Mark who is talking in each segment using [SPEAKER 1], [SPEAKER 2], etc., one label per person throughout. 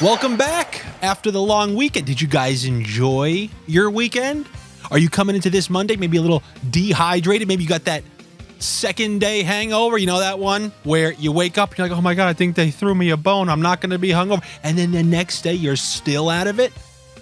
[SPEAKER 1] Welcome back after the long weekend. Did you guys enjoy your weekend? Are you coming into this Monday maybe a little dehydrated? Maybe you got that second day hangover. You know that one where you wake up and you're like, oh my God, I think they threw me a bone. I'm not going to be hungover. And then the next day you're still out of it.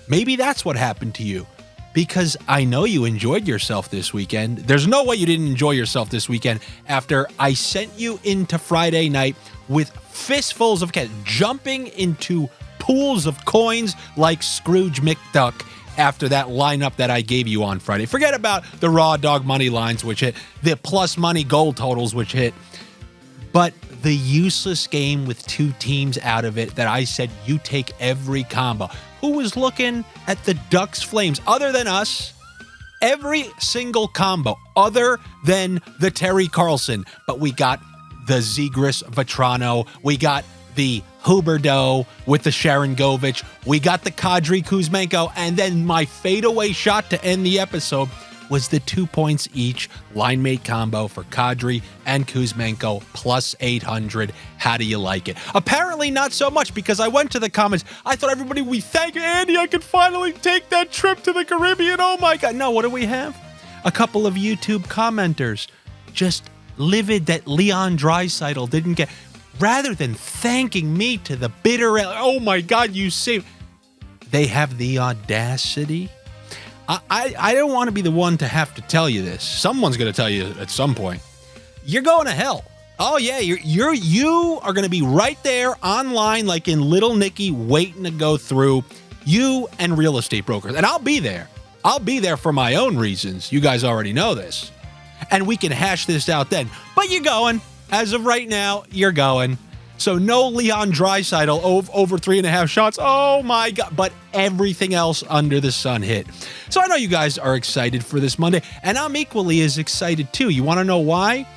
[SPEAKER 1] Maybe that's what happened to you, because I know you enjoyed yourself this weekend. There's no way you didn't enjoy yourself this weekend after I sent you into Friday night with fistfuls of cash, jumping into pools of coins like Scrooge McDuck after that lineup that I gave you on Friday. Forget about the raw dog money lines, which hit, the plus money goal totals, which hit, but the useless game with two teams out of it that I said you take every combo. Who was looking at the Ducks Flames other than us? Every single combo other than the Terry Carlson, but we got the Zegras Vetrano, we got the Huberdeau with the Sharon Govich, we got the Kadri Kuzmenko, and then my fadeaway shot to end the episode was the 2 points each line mate combo for Kadri and Kuzmenko plus 800. How do you like it? Apparently not so much, because I went to the comments. I thought everybody would thank Andy. I could finally take that trip to the Caribbean. Oh my God. No, what do we have? A couple of YouTube commenters just livid that Leon Draisaitl didn't get, rather than thanking me to the bitter end. Oh my God, you saved. They have the audacity. I don't want to be the one to have to tell you this. Someone's going to tell you at some point. You're going to hell. Oh yeah, you are going to be right there online, like in Little Nicky, waiting to go through. You and real estate brokers, and I'll be there. I'll be there for my own reasons. You guys already know this, and we can hash this out then. But you're going. As of right now, you're going. So no Leon Draisaitl over 3.5 shots. Oh my God. But everything else under the sun hit. So I know you guys are excited for this Monday, and I'm equally as excited too. You want to know why?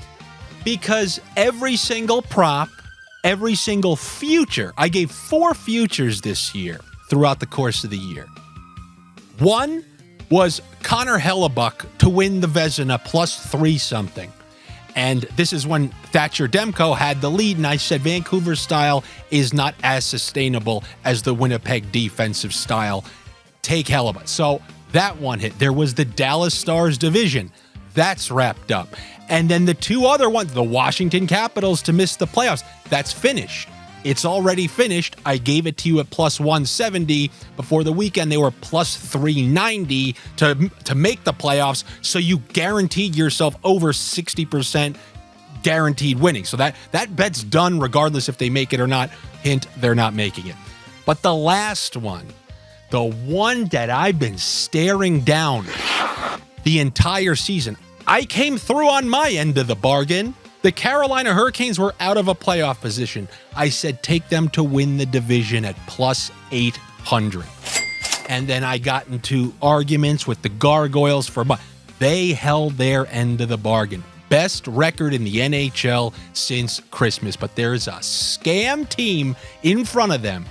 [SPEAKER 1] Because every single prop, every single future, I gave 4 futures this year throughout the course of the year. One was Connor Hellebuck to win the Vezina plus 3 something. And this is when Thatcher Demko had the lead, and I said Vancouver's style is not as sustainable as the Winnipeg defensive style. Take Hellebuck. So that one hit. There was the Dallas Stars division. That's wrapped up. And then the 2 other ones, the Washington Capitals to miss the playoffs, that's finished. It's already finished. I gave it to you at plus 170. Before the weekend, they were plus 390 to make the playoffs. So you guaranteed yourself over 60% guaranteed winning. So that bet's done regardless if they make it or not. Hint, they're not making it. But the last one, the one that I've been staring down the entire season, I came through on my end of the bargain. The Carolina Hurricanes were out of a playoff position. I said, take them to win the division at plus 800. And then I got into arguments with the Gargoyles they held their end of the bargain. Best record in the NHL since Christmas. But there's a scam team in front of them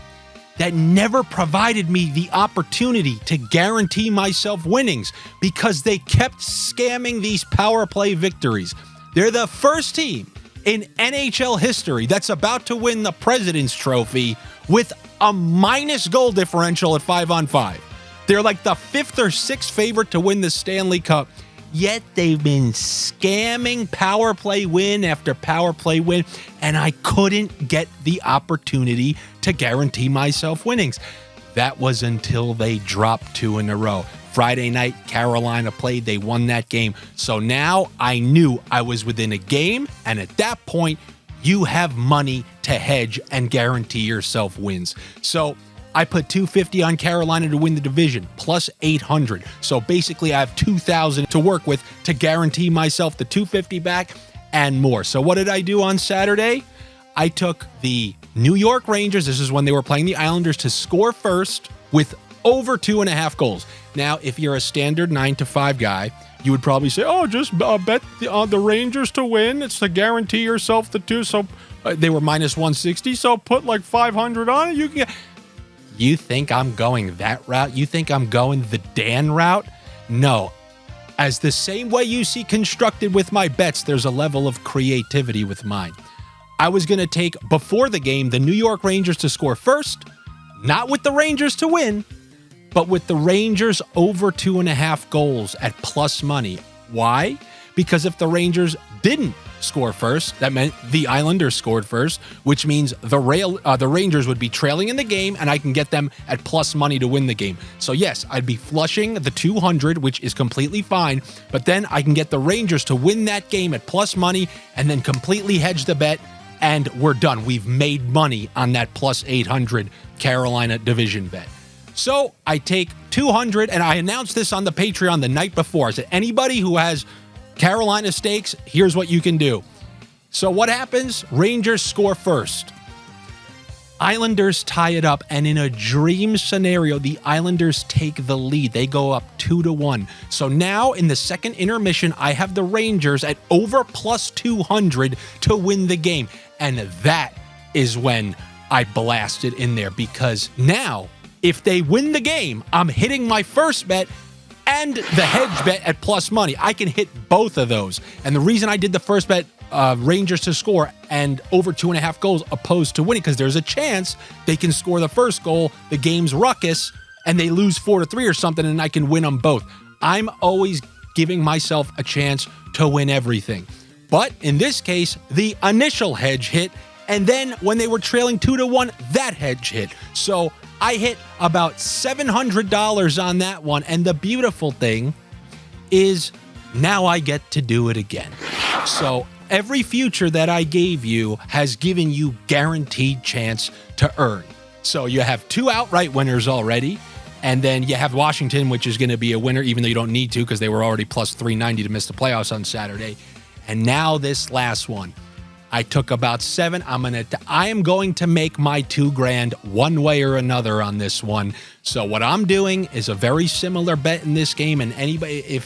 [SPEAKER 1] that never provided me the opportunity to guarantee myself winnings because they kept scamming these power play victories. They're the first team in NHL history that's about to win the President's Trophy with a minus goal differential at 5-on-5. They're like the 5th or 6th favorite to win the Stanley Cup, yet they've been scamming power play win after power play win, and I couldn't get the opportunity to guarantee myself winnings. That was until they dropped 2 in a row. Friday night, Carolina played. They won that game. So now I knew I was within a game. And at that point, you have money to hedge and guarantee yourself wins. So I put $250 on Carolina to win the division, plus 800. So basically, I have $2,000 to work with to guarantee myself the $250 back and more. So what did I do on Saturday? I took the New York Rangers. This is when they were playing the Islanders to score first with over 2.5 goals. Now, if you're a standard 9-to-5 guy, you would probably say, oh, just bet the Rangers to win. It's to guarantee yourself the 2. So they were minus 160. So put like 500 on it. You can get. You think I'm going that route? You think I'm going the Dan route? No. As the same way you see constructed with my bets, there's a level of creativity with mine. I was going to take, before the game, the New York Rangers to score first, not with the Rangers to win, but with the Rangers over 2.5 goals at plus money. Why? Because if the Rangers didn't score first, that meant the Islanders scored first, which means the Rangers would be trailing in the game, and I can get them at plus money to win the game. So yes, I'd be flushing the 200, which is completely fine, but then I can get the Rangers to win that game at plus money and then completely hedge the bet, and we're done. We've made money on that plus 800 Carolina division bet. So I take 200, and I announced this on the Patreon the night before. I said, anybody who has Carolina stakes, here's what you can do. So what happens? Rangers score first. Islanders tie it up, and in a dream scenario, the Islanders take the lead. They go up 2-1. So now in the second intermission, I have the Rangers at over plus 200 to win the game. And that is when I blasted in there, because now if they win the game, I'm hitting my first bet and the hedge bet at plus money. I can hit both of those. And the reason I did the first bet, Rangers to score and over 2.5 goals opposed to winning, because there's a chance they can score the first goal, the game's ruckus, and they lose 4-3 or something, and I can win them both. I'm always giving myself a chance to win everything. But in this case, the initial hedge hit, and then when they were trailing 2-1, that hedge hit. So I hit about $700 on that one, and the beautiful thing is now I get to do it again. So every future that I gave you has given you guaranteed chance to earn. So you have 2 outright winners already, and then you have Washington, which is going to be a winner, even though you don't need to because they were already plus 390 to miss the playoffs on Saturday. And now this last one. I took about 7. I am going to make my $2,000 one way or another on this one. So what I'm doing is a very similar bet in this game. And anybody,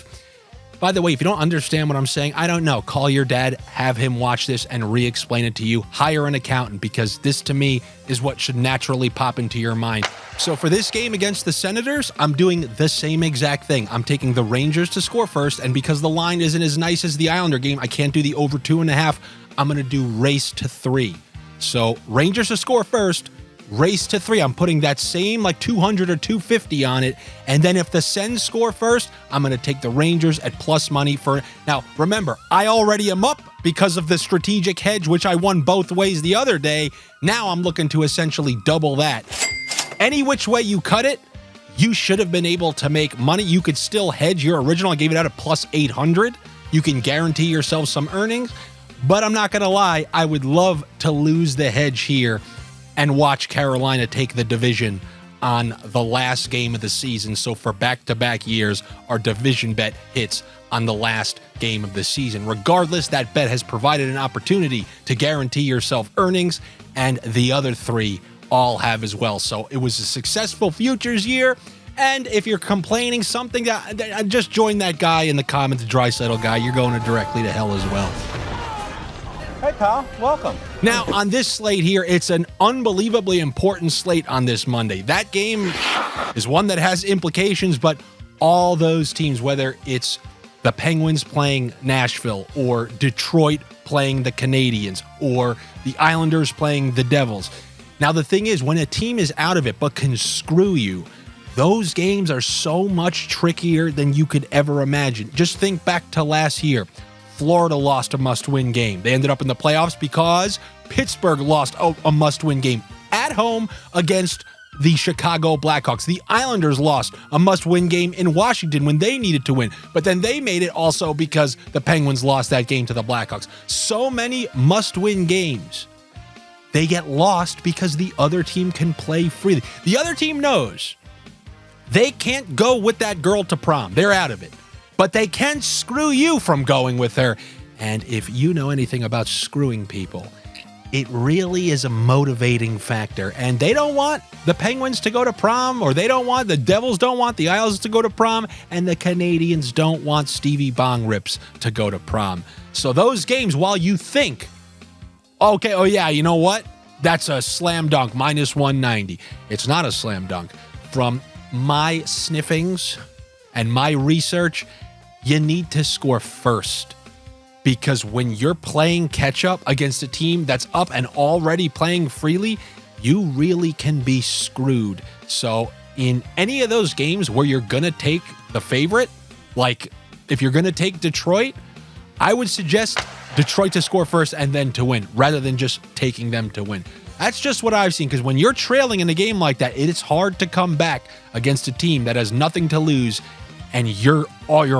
[SPEAKER 1] by the way, if you don't understand what I'm saying, I don't know. Call your dad, have him watch this and re-explain it to you. Hire an accountant, because this to me is what should naturally pop into your mind. So for this game against the Senators, I'm doing the same exact thing. I'm taking the Rangers to score first. And because the line isn't as nice as the Islander game, I can't do the over 2.5. I'm going to do race to 3. So Rangers to score first, race to 3. I'm putting that same like 200 or 250 on it. And then if the Sens score first, I'm going to take the Rangers at plus money for. Now, remember, I already am up because of the strategic hedge, which I won both ways the other day. Now I'm looking to essentially double that. Any which way you cut it, you should have been able to make money. You could still hedge your original. I gave it out at plus 800. You can guarantee yourself some earnings. But I'm not going to lie, I would love to lose the hedge here and watch Carolina take the division on the last game of the season. So for back-to-back years, our division bet hits on the last game of the season. Regardless, that bet has provided an opportunity to guarantee yourself earnings, and the other 3 all have as well. So it was a successful futures year. And if you're complaining something, just join that guy in the comments, Draisaitl guy. You're going directly to hell as well.
[SPEAKER 2] Hey, pal. Welcome.
[SPEAKER 1] Now, on this slate here, it's an unbelievably important slate on this Monday. That game is one that has implications, but all those teams, whether it's the Penguins playing Nashville or Detroit playing the Canadiens or the Islanders playing the Devils. Now, the thing is, when a team is out of it but can screw you, those games are so much trickier than you could ever imagine. Just think back to last year. Florida lost a must-win game. They ended up in the playoffs because Pittsburgh lost a must-win game at home against the Chicago Blackhawks. The Islanders lost a must-win game in Washington when they needed to win, but then they made it also because the Penguins lost that game to the Blackhawks. So many must-win games. They get lost because the other team can play freely. The other team knows they can't go with that girl to prom. They're out of it. But they can screw you from going with her. And if you know anything about screwing people, it really is a motivating factor. And they don't want the Penguins to go to prom, or the Devils don't want the Isles to go to prom, and the Canadiens don't want Stevie Bong Rips to go to prom. So those games, while you think, okay, oh yeah, you know what? That's a slam dunk, minus 190. It's not a slam dunk. From my sniffings and my research, you need to score first, because when you're playing catch up against a team that's up and already playing freely, you really can be screwed. So in any of those games where you're going to take the favorite, like if you're going to take Detroit, I would suggest Detroit to score first and then to win, rather than just taking them to win. That's just what I've seen, because when you're trailing in a game like that, it is hard to come back against a team that has nothing to lose and your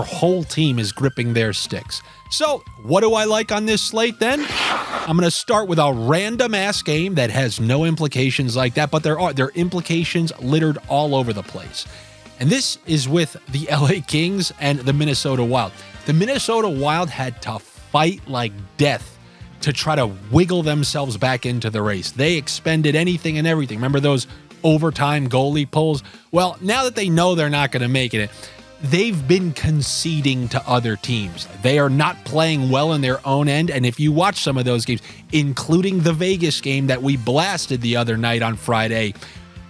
[SPEAKER 1] whole team is gripping their sticks. So what do I like on this slate then? I'm going to start with a random ass game that has no implications like that, but there are implications littered all over the place. And this is with the LA Kings and the Minnesota Wild. The Minnesota Wild had to fight like death to try to wiggle themselves back into the race. They expended anything and everything. Remember those overtime goalie pulls? Well, now that they know they're not going to make it, they've been conceding to other teams. They are not playing well in their own end. And if you watch some of those games, including the Vegas game that we blasted the other night on Friday,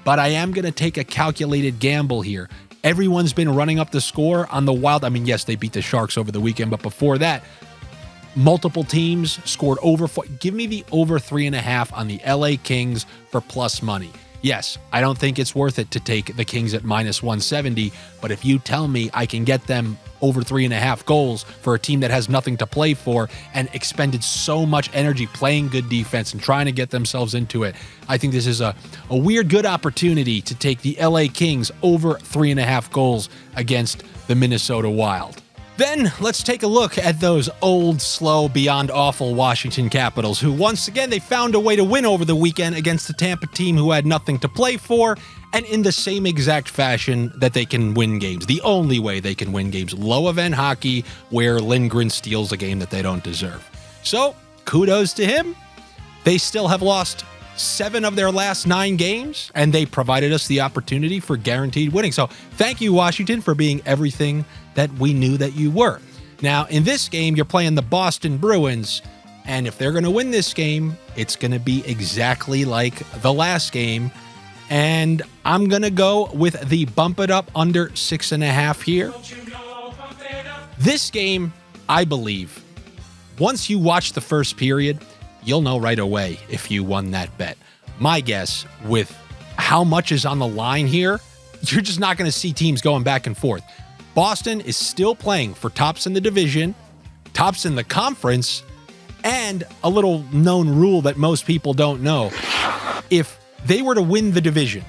[SPEAKER 1] but I am going to take a calculated gamble here. Everyone's been running up the score on the Wild. I mean, yes, they beat the Sharks over the weekend, but before that, multiple teams scored over. Give me the over 3.5 on the LA Kings for plus money. Yes, I don't think it's worth it to take the Kings at minus 170, but if you tell me I can get them over 3.5 goals for a team that has nothing to play for and expended so much energy playing good defense and trying to get themselves into it, I think this is a weird good opportunity to take the LA Kings over 3.5 goals against the Minnesota Wild. Then let's take a look at those old, slow, beyond awful Washington Capitals, who once again, they found a way to win over the weekend against the Tampa team who had nothing to play for, and in the same exact fashion that they can win games. The only way they can win games. Low event hockey, where Lindgren steals a game that they don't deserve. So, kudos to him. They still have lost 7 of their last 9 games, and they provided us the opportunity for guaranteed winning. So thank you, Washington, for being everything that we knew that you were. Now, in this game, you're playing the Boston Bruins, and if they're going to win this game, it's going to be exactly like the last game, and I'm going to go with the bump it up under 6.5 here. This game, I believe, once you watch the first period, you'll know right away if you won that bet. My guess, with how much is on the line here, you're just not going to see teams going back and forth. Boston is still playing for tops in the division, tops in the conference, and a little known rule that most people don't know. If they were to win the division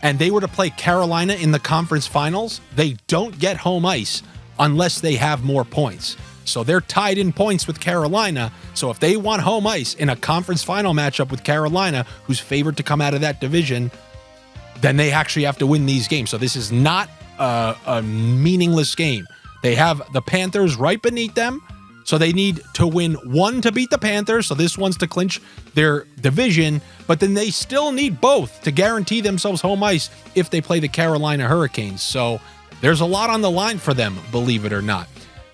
[SPEAKER 1] and they were to play Carolina in the conference finals, they don't get home ice unless they have more points. So they're tied in points with Carolina. So if they want home ice in a conference final matchup with Carolina, who's favored to come out of that division, then they actually have to win these games. So this is not a meaningless game. They have the Panthers right beneath them, so they need to win 1 to beat the Panthers. So this one's to clinch their division, but then they still need both to guarantee themselves home ice if they play the Carolina Hurricanes. So there's a lot on the line for them, believe it or not.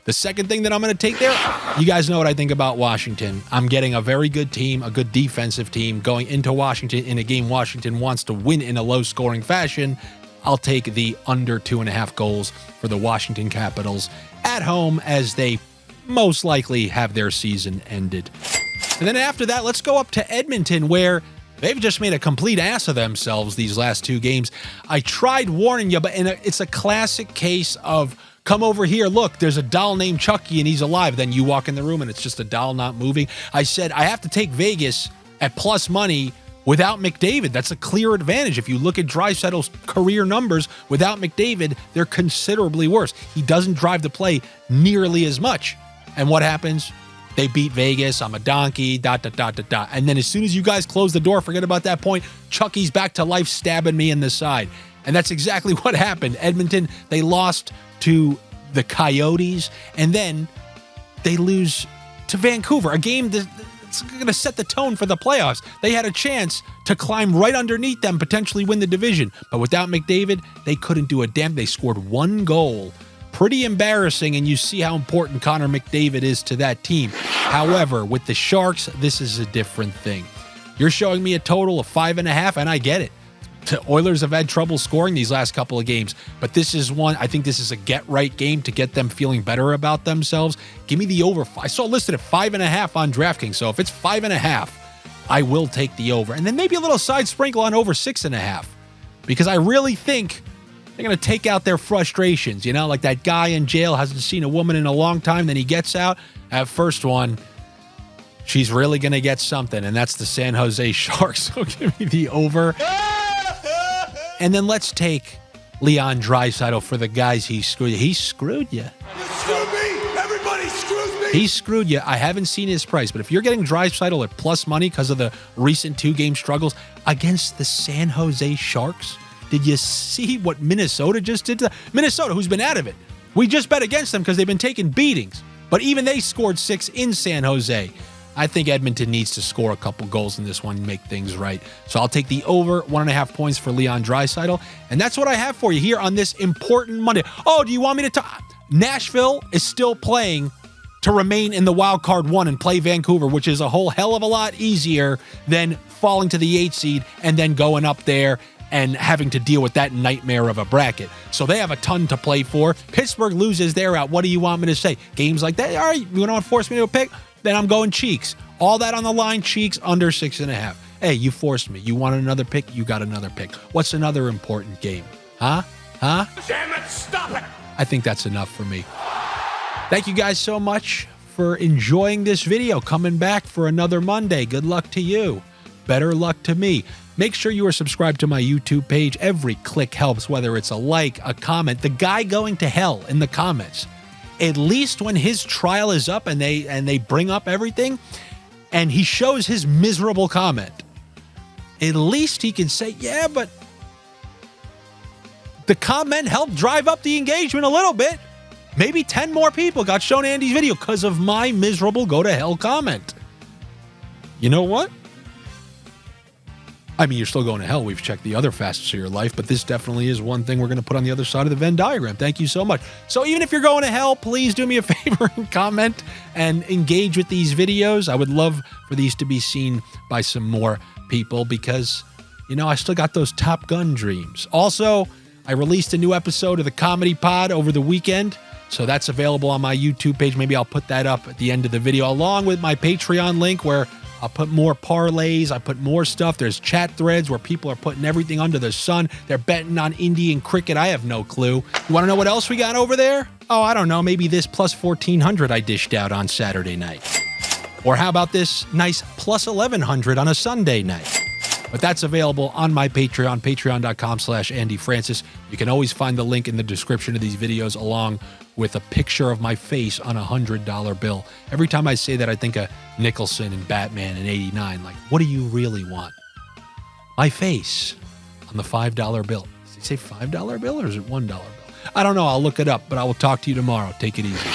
[SPEAKER 1] The second thing that I'm going to take there, you guys know what I think about Washington. I'm getting a very good team, a good defensive team going into Washington in a game Washington wants to win in a low-scoring fashion. I'll take the under 2.5 goals for the Washington Capitals at home, as they most likely have their season ended. And then after that, let's go up to Edmonton, where they've just made a complete ass of themselves these last 2 games. I tried warning you, but it's a classic case of come over here, look, there's a doll named Chucky and he's alive. Then you walk in the room and it's just a doll not moving. I said, I have to take Vegas at plus money without McDavid. That's a clear advantage. If you look at Draisaitl's career numbers without McDavid, they're considerably worse. He doesn't drive the play nearly as much. And what happens? They beat Vegas. I'm a donkey, ... And then as soon as you guys close the door, forget about that point, Chucky's back to life stabbing me in the side. And that's exactly what happened. Edmonton, they lost to the Coyotes, and then they lose to Vancouver, a game that's going to set the tone for the playoffs. They had a chance to climb right underneath them, potentially win the division, but without McDavid, they couldn't do a damn. They scored 1 goal. Pretty embarrassing, and you see how important Connor McDavid is to that team. However, with the Sharks, this is a different thing. You're showing me a total of 5.5, and I get it. The Oilers have had trouble scoring these last couple of games, but this is one, I think this is a get-right game to get them feeling better about themselves. Give me the over. I saw it listed at 5.5 on DraftKings, so if it's 5.5, I will take the over. And then maybe a little side sprinkle on over 6.5, because I really think they're going to take out their frustrations. You know, like that guy in jail hasn't seen a woman in a long time. Then he gets out. At first one, she's really going to get something, and that's the San Jose Sharks. So give me the over. And then let's take Leon Draisaitl for the guys he screwed you. He screwed you.
[SPEAKER 3] You screwed me. Everybody screws me.
[SPEAKER 1] He screwed you. I haven't seen his price, but if you're getting Draisaitl at plus money because of the recent 2-game struggles against the San Jose Sharks, did you see what Minnesota just did to them? Minnesota, who's been out of it. We just bet against them because they've been taking beatings, but even they scored 6 in San Jose. I think Edmonton needs to score a couple goals in this one and make things right. So I'll take the over 1.5 points for Leon Draisaitl. And that's what I have for you here on this important Monday. Oh, do you want me to talk? Nashville is still playing to remain in the wild card 1 and play Vancouver, which is a whole hell of a lot easier than falling to the 8th seed and then going up there and having to deal with that nightmare of a bracket. So they have a ton to play for. Pittsburgh loses their out. What do you want me to say? Games like that, all right, you don't want to force me to a pick? Then I'm going Cheeks. All that on the line, Cheeks under 6.5. Hey, you forced me. You wanted another pick? You got another pick. What's another important game? Huh?
[SPEAKER 3] Damn it, stop it.
[SPEAKER 1] I think that's enough for me. Thank you guys so much for enjoying this video. Coming back for another Monday. Good luck to you. Better luck to me. Make sure you are subscribed to my YouTube page. Every click helps, whether it's a like, a comment. The guy going to hell in the comments, at least when his trial is up and they bring up everything and he shows his miserable comment, at least he can say, yeah, but the comment helped drive up the engagement a little bit. Maybe 10 more people got shown Andy's video because of my miserable go to hell comment. You know what? I mean, you're still going to hell. We've checked the other facets of your life, but this definitely is one thing we're going to put on the other side of the Venn diagram. Thank you so much. So even if you're going to hell, please do me a favor and comment and engage with these videos. I would love for these to be seen by some more people because, you know, I still got those Top Gun dreams. Also, I released a new episode of the Comedy Pod over the weekend, so that's available on my YouTube page. Maybe I'll put that up at the end of the video, along with my Patreon link where I'll put more parlays. I put more stuff. There's chat threads where people are putting everything under the sun. They're betting on Indian cricket. I have no clue. You want to know what else we got over there? Oh, I don't know. Maybe this plus 1,400 I dished out on Saturday night. Or how about this nice plus 1,100 on a Sunday night? But that's available on my Patreon, patreon.com/Andy Francess. You can always find the link in the description of these videos along with a picture of my face on a $100 bill. Every time I say that, I think of Nicholson and Batman in '89. Like, what do you really want? My face on the $5 bill. Does it say $5 bill or is it $1 bill? I don't know. I'll look it up, but I will talk to you tomorrow. Take it easy.